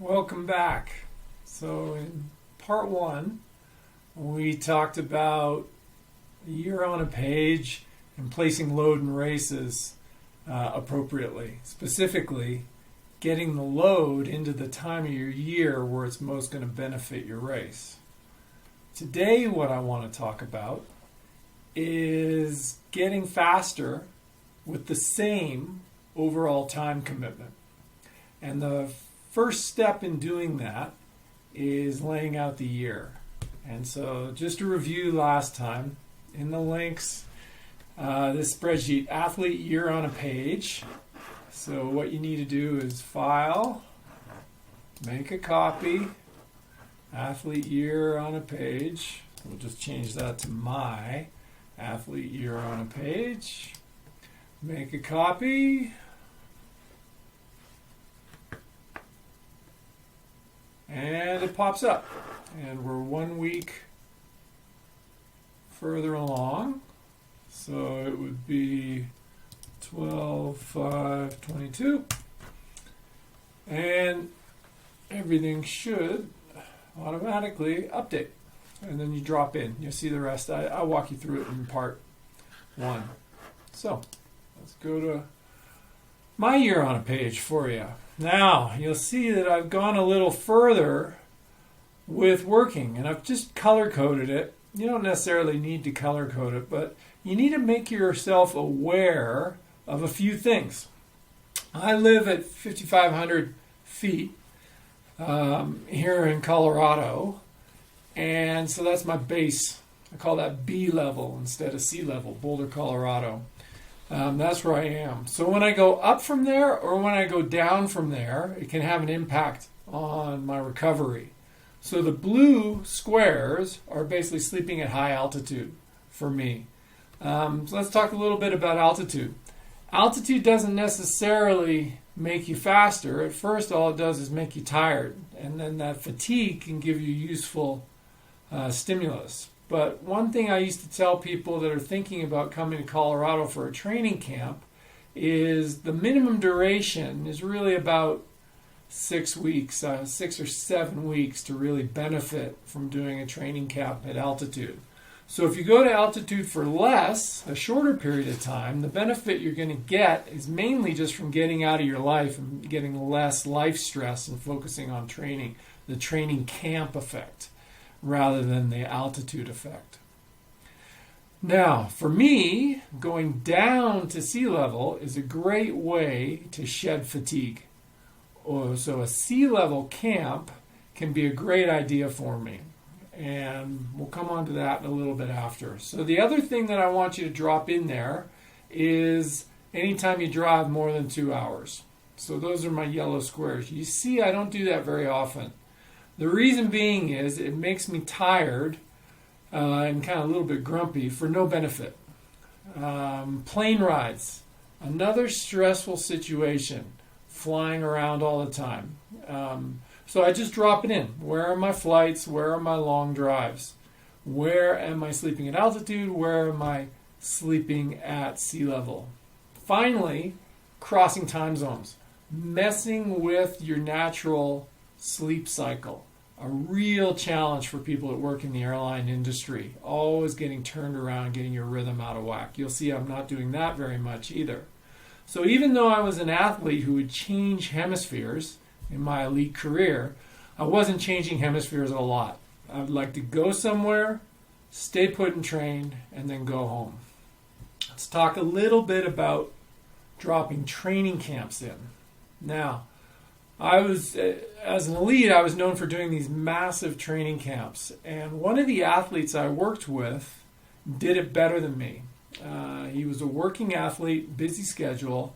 Welcome back. So, in part one, we talked about a year on a page and placing load in races appropriately. Specifically, getting the load into the time of your year where it's most going to benefit your race. Today, what I want to talk about is getting faster with the same overall time commitment. And the first step in doing that is laying out the year. And so just to review last time, in the links, this spreadsheet, athlete year on a page. So what you need to do is file, make a copy, athlete year on a page. We'll just change that to my athlete year on a page. Make a copy. And it pops up. And we're 1 week further along. So it would be 12/5/22. And everything should automatically update. And then you drop in. You'll see the rest. I'll walk you through it in part one. So let's go to my year on a page for you. Now, you'll see that I've gone a little further with working, and I've just color-coded it. You don't necessarily need to color-code it, but you need to make yourself aware of a few things. I live at 5,500 feet here in Colorado, and so that's my base. I call that B level instead of sea level, Boulder, Colorado. That's where I am. So when I go up from there or when I go down from there, it can have an impact on my recovery. So the blue squares are basically sleeping at high altitude for me. So let's talk a little bit about altitude. Altitude doesn't necessarily make you faster. At first, all it does is make you tired. And then that fatigue can give you useful stimulus. But one thing I used to tell people that are thinking about coming to Colorado for a training camp is the minimum duration is really about 6 weeks, 6 or 7 weeks to really benefit from doing a training camp at altitude. So if you go to altitude for less, a shorter period of time, the benefit you're going to get is mainly just from getting out of your life and getting less life stress and focusing on training, the training camp effect, rather than the altitude effect. Now, for me, going down to sea level is a great way to shed fatigue. So a sea level camp can be a great idea for me. And we'll come on to that a little bit after. So the other thing that I want you to drop in there is anytime you drive more than 2 hours. So those are my yellow squares. You see, I don't do that very often. The reason being is it makes me tired and kind of a little bit grumpy for no benefit. Plane rides, another stressful situation, flying around all the time. So I just drop it in. Where are my flights? Where are my long drives? Where am I sleeping at altitude? Where am I sleeping at sea level? Finally, crossing time zones, messing with your natural sleep cycle. A real challenge for people that work in the airline industry. Always getting turned around, getting your rhythm out of whack. You'll see I'm not doing that very much either. So even though I was an athlete who would change hemispheres in my elite career, I wasn't changing hemispheres a lot. I would like to go somewhere, stay put and train, and then go home. Let's talk a little bit about dropping training camps in. Now, as an elite, I was known for doing these massive training camps. And one of the athletes I worked with did it better than me. He was a working athlete, busy schedule,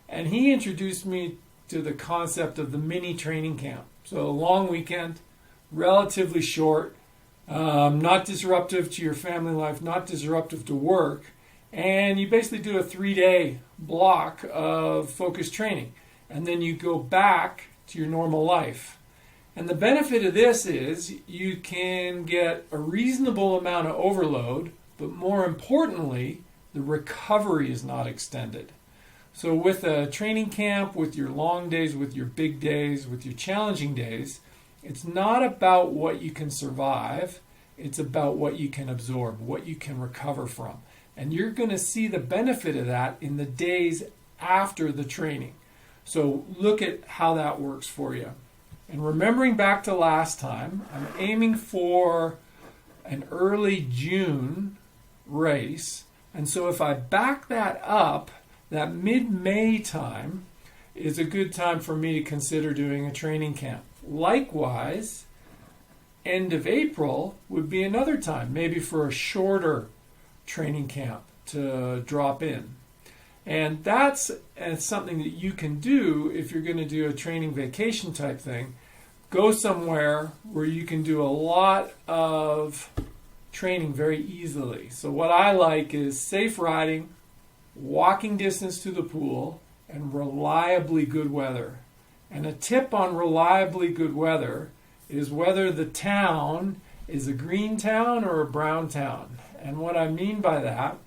and he introduced me to the concept of the mini training camp. So a long weekend, relatively short, not disruptive to your family life, not disruptive to work. And you basically do a 3-day block of focused training. And then you go back to your normal life. And the benefit of this is you can get a reasonable amount of overload, but more importantly, the recovery is not extended. So with a training camp, with your long days, with your big days, with your challenging days, it's not about what you can survive. It's about what you can absorb, what you can recover from. And you're going to see the benefit of that in the days after the training. So look at how that works for you. And remembering back to last time, I'm aiming for an early June race. And so if I back that up, that mid-May time is a good time for me to consider doing a training camp. Likewise, end of April would be another time, maybe for a shorter training camp to drop in. And that's something that you can do if you're going to do a training vacation type thing. Go somewhere where you can do a lot of training very easily. So what I like is safe riding, walking distance to the pool, and reliably good weather. And a tip on reliably good weather is whether the town is a green town or a brown town. And what I mean by that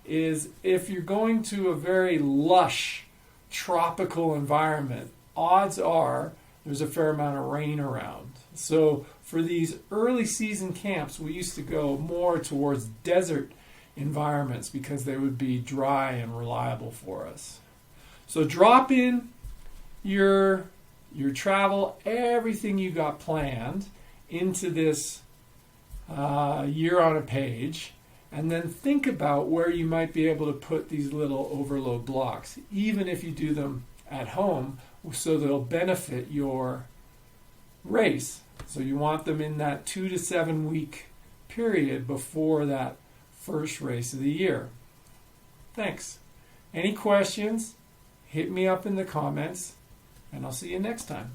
is if you're going to a very lush tropical environment, odds are there's a fair amount of rain around. So for these early season camps, we used to go more towards desert environments because they would be dry and reliable for us. So drop in your travel, everything you got planned into this year on a page, and then think about where you might be able to put these little overload blocks, even if you do them at home, so they'll benefit your race. So you want them in that 2 to 7 week period before that first race of the year. Thanks. Any questions? Hit me up in the comments, and I'll see you next time.